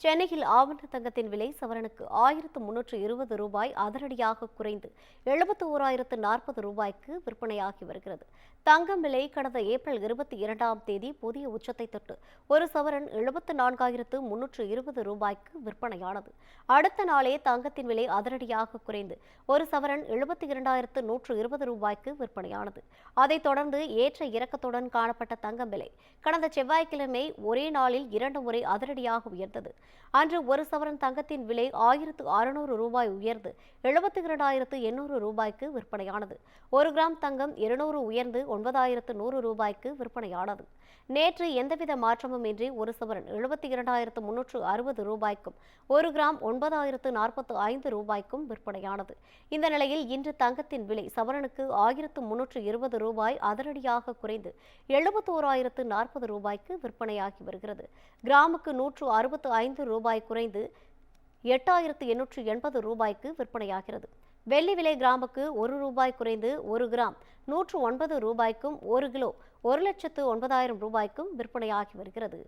சென்னையில் ஆவண தங்கத்தின் விலை சவரனுக்கு 1320 ரூபாய் அதிரடியாக குறைந்து 71,040 ரூபாய்க்கு விற்பனையாகி வருகிறது. தங்கம் விலை கடந்த ஏப்ரல் 22ஆம் தேதி புதிய உச்சத்தை தொட்டு ஒரு சவரன் 74,320 ரூபாய்க்கு விற்பனையானது. அடுத்த நாளே தங்கத்தின் விலை அதிரடியாக குறைந்து ஒரு சவரன் 72,120 ரூபாய்க்கு விற்பனையானது. அதைத் தொடர்ந்து ஏற்ற இறக்கத்துடன் காணப்பட்ட தங்கம் விலை கடந்த செவ்வாய்க்கிழமை ஒரே நாளில் 2 முறை அதிரடியாக உயர்ந்தது. அன்று ஒரு சவரன் தங்கத்தின் விலை 1,600 ரூபாய் உயர்ந்து 72,800 ரூபாய்க்கு விற்பனையானது. 1 கிராம் தங்கம் 200 உயர்ந்து 9,100 ரூபாய்க்கு விற்பனையானது. நேற்று எந்தவித மாற்றமும் இன்றி ஒரு சவரன் 72,360 ரூபாய்க்கும் 1 கிராம் 9,045 ரூபாய்க்கும் விற்பனையானது. இந்த நிலையில் இன்று தங்கத்தின் விலை சவரனுக்கு 1,320 ரூபாய் அதிரடியாக குறைந்து 71,040 ரூபாய்க்கு விற்பனையாகி வருகிறது. கிராமுக்கு 165 ரூபாய் குறைந்து 8,880 ரூபாய்க்கு விற்பனையாகிறது. வெள்ளி விலை கிராமுக்கு 1 ரூபாய் குறைந்து 1 கிராம் 109 ரூபாய்க்கும் 1 கிலோ 1,09,000 ரூபாய்க்கும் விற்பனையாகி வருகிறது.